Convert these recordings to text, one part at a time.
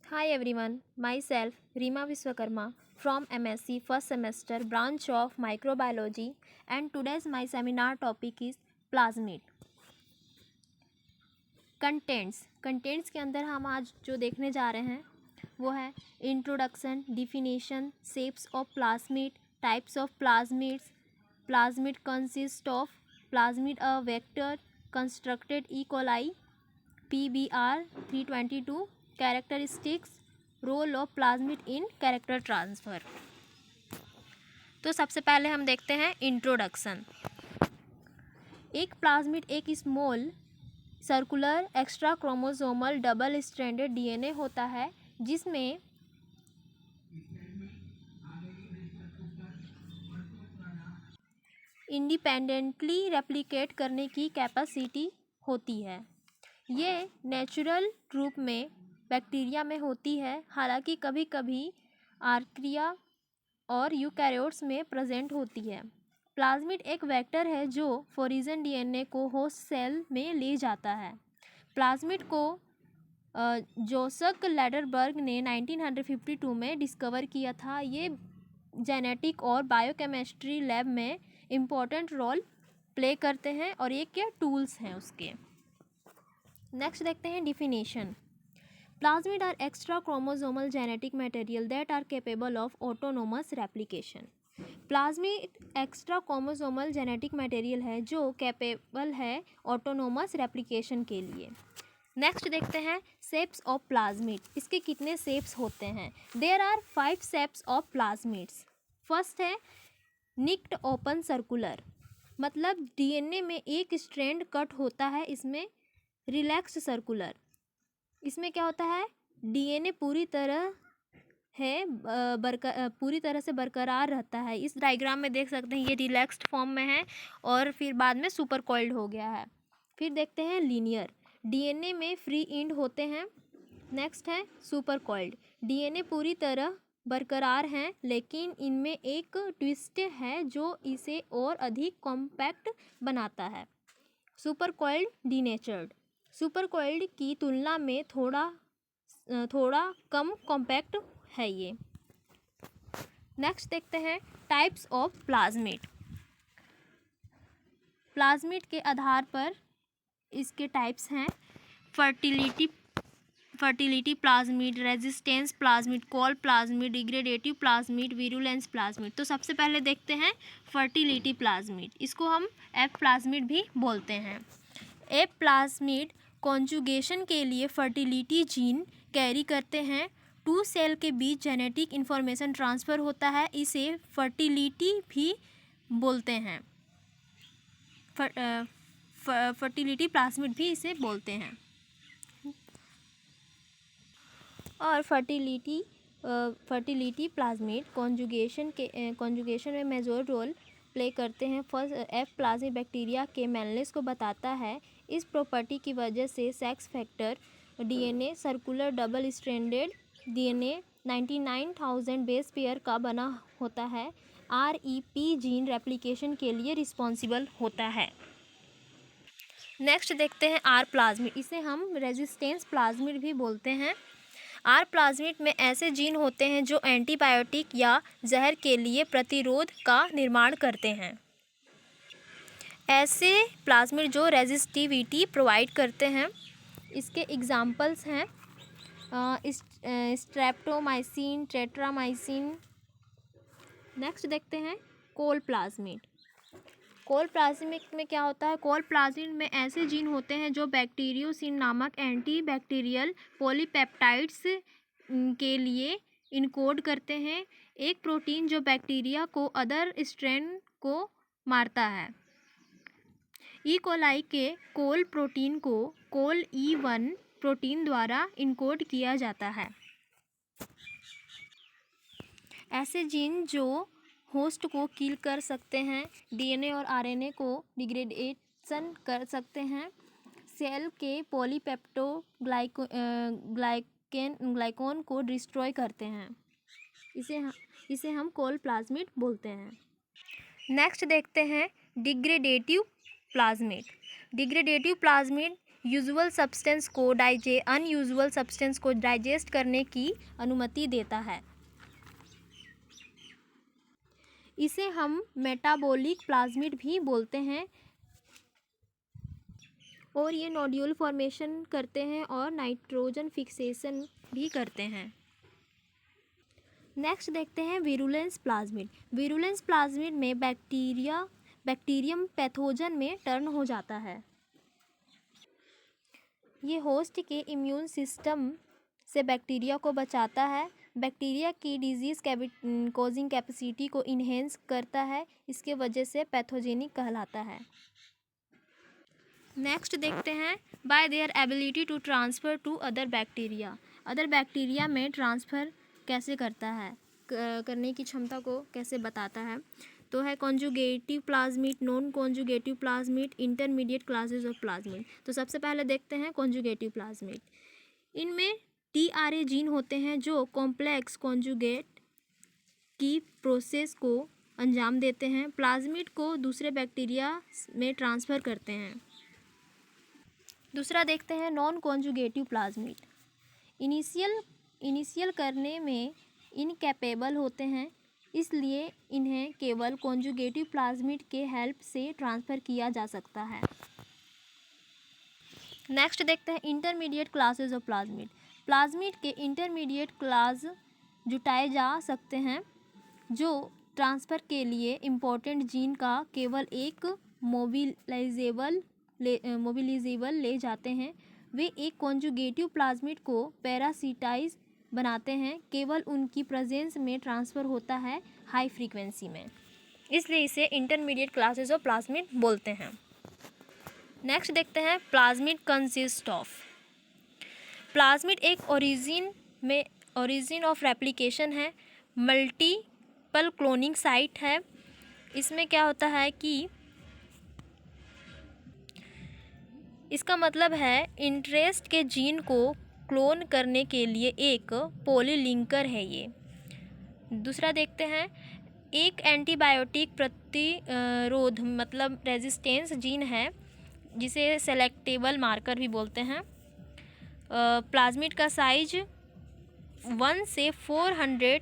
Hi everyone, myself Rima Viswakarma from MSc first semester branch of microbiology and today's my seminar topic is plasmid. Contents के अंदर हम आज जो देखने जा रहे हैं वो है introduction, definition, shapes of plasmid, types of plasmids, plasmid consist of plasmid a vector constructed E coli PBR 322 characteristics role of plasmid in character transfer. तो सबसे पहले हम देखते हैं इंट्रोडक्शन। एक प्लाज्मिड एक small circular extra chromosomal double stranded DNA होता है जिसमें इंडिपेंडेंटली रेप्लिकेट करने की कैपेसिटी होती है। ये नेचुरल रूप में बैक्टीरिया में होती है, हालांकि कभी कभी आर्किया और यूकैरियोट्स में प्रेजेंट होती है। प्लाज्मिड एक वेक्टर है जो फोरिजन DNA को होस्ट सेल में ले जाता है। प्लाज्मिड को जोसेफ लैडरबर्ग ने 1952 में डिस्कवर किया था। ये जेनेटिक और बायोकेमिस्ट्री लैब में इम्पोर्टेंट रोल प्ले करते हैं और ये क्या टूल्स हैं उसके। नेक्स्ट देखते हैं definition. Plasmid are extra chromosomal genetic material that are capable of autonomous replication. Plasmid extra chromosomal genetic material है जो कैपेबल है ऑटोनोमस रेप्लिकेशन के लिए। नेक्स्ट देखते हैं शेप्स ऑफ प्लाज्मिड। इसके कितने शेप्स होते हैं? There are 5 shapes of plasmids. First है निक्ड ओपन सर्कुलर, मतलब DNA में एक स्ट्रैंड कट होता है, इसमें रिलैक्स्ड सर्कुलर। इसमें क्या होता है, DNA पूरी तरह से बरकरार रहता है। इस डायग्राम में देख सकते हैं ये रिलैक्स्ड फॉर्म में है और फिर बाद में सुपर कॉइल्ड हो गया है। फिर देखते हैं लीनियर, DNA में फ्री एंड होते हैं। नेक्स्ट है सुपर कॉइल्ड, DNA पूरी तरह बरकरार हैं लेकिन इनमें एक ट्विस्ट है जो इसे और अधिक कॉम्पैक्ट बनाता है। Super coiled denatured, super coiled की तुलना में थोड़ा कम कॉम्पैक्ट है ये। नेक्स्ट देखते हैं टाइप्स ऑफ प्लाज्मिड। प्लाज्मिड के आधार पर इसके टाइप्स हैं fertility plasmid, resistance plasmid, call plasmid, degradative plasmid, virulence plasmid. तो सबसे पहले देखते हैं फर्टिलिटी प्लाज्मिड। इसको हम एफ प्लाज्मिड भी बोलते हैं। एफ प्लाज्मिड कॉन्जुगेशन के लिए फर्टिलिटी जीन कैरी करते हैं। 2 सेल के बीच जेनेटिक इंफॉर्मेशन ट्रांसफ़र होता है, इसे फर्टिलिटी भी बोलते हैं। फर्टिलिटी प्लाज्मिड भी इसे बोलते हैं। और फर्टिलिटी प्लाज्मिड कॉन्जुगेशन में मेजर रोल प्ले करते हैं। फर्स्ट एफ प्लाज्मिड बैक्टीरिया के मेलनेस को बताता है। इस प्रॉपर्टी की वजह से sex factor DNA circular double stranded DNA 99,000 base pair का बना होता है। REP जीन रेप्लिकेशन के लिए रिस्पॉन्सिबल होता है। नेक्स्ट देखते हैं आर प्लाज्मिड, इसे हम रेजिस्टेंस प्लाज्मिड भी बोलते हैं। आर प्लाज्मिड में ऐसे जीन होते हैं जो एंटीबायोटिक या जहर के लिए प्रतिरोध का निर्माण करते हैं। ऐसे प्लाज्मिड जो रेजिस्टिविटी प्रोवाइड करते हैं, इसके एग्जाम्पल्स हैं स्ट्रेप्टोमाइसिन, टेट्रामाइसिन। नेक्स्ट देखते हैं कोल प्लाज्मिड। कोल प्लाज्मिड में क्या होता है? कोल प्लाज्मिड में ऐसे जीन होते हैं जो बैक्टीरियोसिन नामक एंटी बैक्टीरियल पॉलीपेप्टाइड्स के लिए इनकोड करते हैं, एक प्रोटीन जो बैक्टीरिया को अदर स्ट्रेन को मारता है। ई कोलाई के कोल प्रोटीन को कोल E1 प्रोटीन द्वारा इनकोड किया जाता है। ऐसे जीन जो होस्ट को किल कर सकते हैं, DNA और RNA को डिग्रेडेशन कर सकते हैं, सेल के पॉलीपेप्टो ग्लाइकोन को डिस्ट्रॉय करते हैं, इसे हम कोल प्लाज्मिड बोलते हैं। नेक्स्ट देखते हैं degradative plasmid. Degradative plasmid unusual substance को डाइजेस्ट करने की अनुमति देता है। इसे हम मेटाबॉलिक प्लाज्मिड भी बोलते हैं और ये नोड्यूल फॉर्मेशन करते हैं और नाइट्रोजन फिक्सेशन भी करते हैं। नेक्स्ट देखते हैं विरुलेंस प्लाज्मिड। विरुलेंस प्लाज्मिड में बैक्टीरियम पैथोजन में टर्न हो जाता है। ये होस्ट के इम्यून सिस्टम से बैक्टीरिया को बचाता है। बैक्टीरिया की डिजीज़ कॉजिंग कैपेसिटी को इन्हेंस करता है, इसके वजह से पैथोजेनिक कहलाता है। नेक्स्ट देखते हैं by their ability to transfer to other bacteria में ट्रांसफ़र कैसे करता है, करने की क्षमता को कैसे बताता है। तो है conjugative plasmid, non conjugative plasmid, intermediate classes of plasmid. तो सबसे पहले देखते हैं कॉन्जुगेटिव प्लाज्मिड। इनमें टीआरए जीन होते हैं जो कॉम्प्लेक्स कॉन्जुगेट की प्रोसेस को अंजाम देते हैं, प्लाज्मिड को दूसरे बैक्टीरिया में ट्रांसफ़र करते हैं। दूसरा देखते हैं नॉन कॉन्जुगेटिव प्लाज्मिड। इनिशियल करने में इनकैपेबल होते हैं, इसलिए इन्हें केवल कॉन्जुगेटिव प्लाज्मिड के हेल्प से ट्रांसफ़र किया जा सकता है। नेक्स्ट देखते हैं इंटरमीडिएट क्लासेस ऑफ प्लाज्मिड के इंटरमीडिएट क्लास जुटाए जा सकते हैं जो ट्रांसफ़र के लिए इम्पोर्टेंट जीन का केवल एक मोबिलाइजेबल ले जाते हैं। वे एक कॉन्जुगेटिव प्लाज्मिड को पैरासिटाइज बनाते हैं, केवल उनकी प्रेजेंस में ट्रांसफ़र होता है हाई फ्रीक्वेंसी में, इसलिए इसे इंटरमीडिएट क्लासेस ऑफ प्लाज्मिड बोलते हैं। नेक्स्ट देखते हैं प्लाज्मिड कंसिस्ट ऑफ। प्लाज्मिड एक ओरिजिन ऑफ रेप्लिकेशन है, मल्टीपल क्लोनिंग साइट है। इसमें क्या होता है कि इसका मतलब है इंटरेस्ट के जीन को क्लोन करने के लिए एक पॉलीलिंकर है ये। दूसरा देखते हैं एक एंटीबायोटिक प्रतिरोध मतलब रेजिस्टेंस जीन है, जिसे सेलेक्टेबल मार्कर भी बोलते हैं। प्लाज्मिड का साइज 1 से 400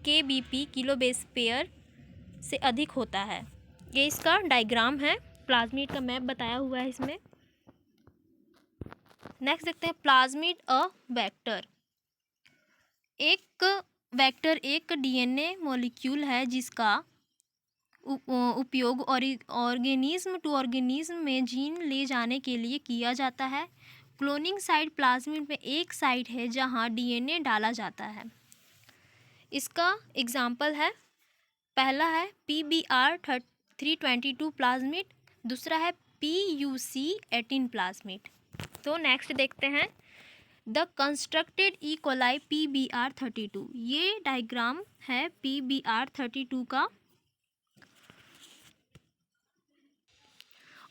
kbp किलो बेस पेयर से अधिक होता है। ये इसका डायग्राम है, प्लाज्मिड का मैप बताया हुआ है इसमें। नेक्स्ट देखते हैं प्लाज्मिड अ वेक्टर। एक वेक्टर एक डीएनए मॉलिक्यूल है जिसका उपयोग ऑर्गेनिज्म टू ऑर्गेनिज्म में जीन ले जाने के लिए किया जाता है। क्लोनिंग साइट प्लाज्मिड में एक साइट है जहां डीएनए डाला जाता है। इसका एग्जाम्पल है, पहला है PBr322 प्लाज्मिड, दूसरा है PUC18 प्लाज्मिड। तो नेक्स्ट देखते हैं the constructed E coli PBr32। ये डायग्राम है PBr32 का।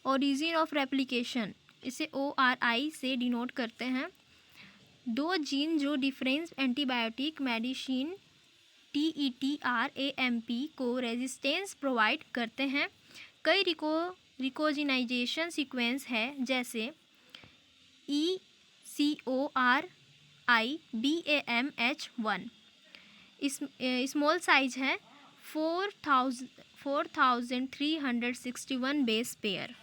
ओरिजिन ऑफ रेप्लिकेशन, इसे ORI से डिनोट करते हैं। दो जीन जो डिफरेंस एंटीबायोटिक मेडिसिन TETRAMP को रेजिस्टेंस प्रोवाइड करते हैं। कई रिकोजिनाइजेशन सीक्वेंस है जैसे ECORI BAMH1। स्मॉल साइज है 4361 बेस पेयर।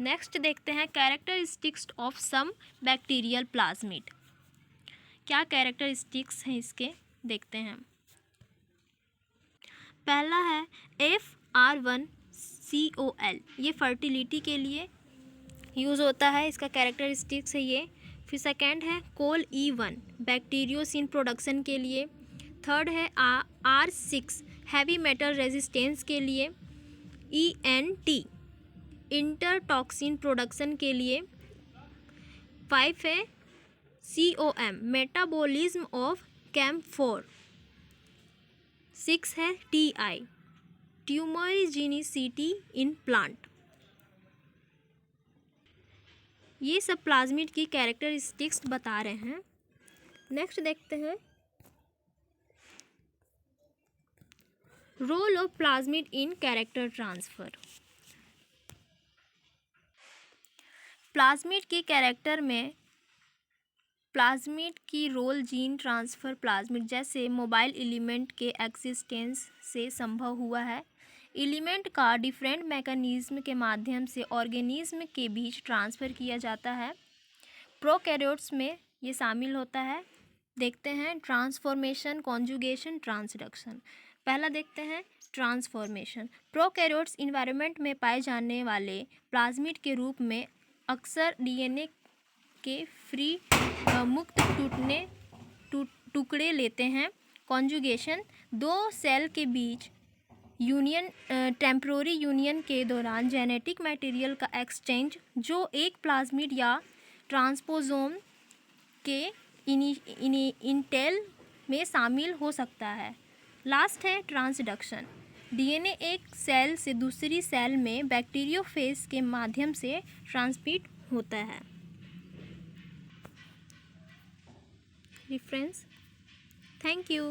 नेक्स्ट देखते हैं characteristics of some bacterial plasmid. क्या कैरेक्टरिस्टिक्स हैं इसके, देखते हैं। पहला है FR1COL, ये फर्टिलिटी के लिए यूज़ होता है, इसका कैरेक्टरिस्टिक्स है ये। फिर सेकेंड है कोल E1 बैक्टीरियोसिन प्रोडक्शन के लिए। थर्ड है R6 हैवी मेटल रेजिस्टेंस के लिए। ENT इंटरटॉक्सिन प्रोडक्शन के लिए। 5 है COM मेटाबॉलिज्म ऑफ CAM4। 6 है TI ट्यूमरिजिनिसिटी इन प्लांट। ये सब प्लाज्मिड की कैरेक्टरिस्टिक्स बता रहे हैं। नेक्स्ट देखते हैं role of plasmid in character transfer. Plasmid के कैरेक्टर में प्लाज्मिड की रोल जीन ट्रांसफ़र प्लाज्मिड जैसे मोबाइल एलिमेंट के एक्सिस्टेंस से संभव हुआ है। एलिमेंट का डिफरेंट मैकेनिज्म के माध्यम से ऑर्गेनिज्म के बीच ट्रांसफ़र किया जाता है। प्रोकैरियोट्स में ये शामिल होता है। देखते हैं ट्रांसफॉर्मेशन, कॉन्जुगेशन, ट्रांसडक्शन। पहला देखते हैं ट्रांसफॉर्मेशन। प्रोकैरियोट्स इन्वायरमेंट में पाए जाने वाले प्लाज्मिड के रूप में अक्सर डीएनए के फ्री मुक्त टुकड़े लेते हैं। कॉन्जुगेशन, दो सेल के बीच यूनियन, टेम्पोररी यूनियन के दौरान जेनेटिक मटेरियल का एक्सचेंज जो एक प्लाज्मिड या ट्रांसपोसोम के इंटेल में शामिल हो सकता है। लास्ट है ट्रांसडक्शन। डीएनए एक सेल से दूसरी सेल में बैक्टीरियोफेज के माध्यम से ट्रांसमिट होता है। रेफरेंस। Thank you.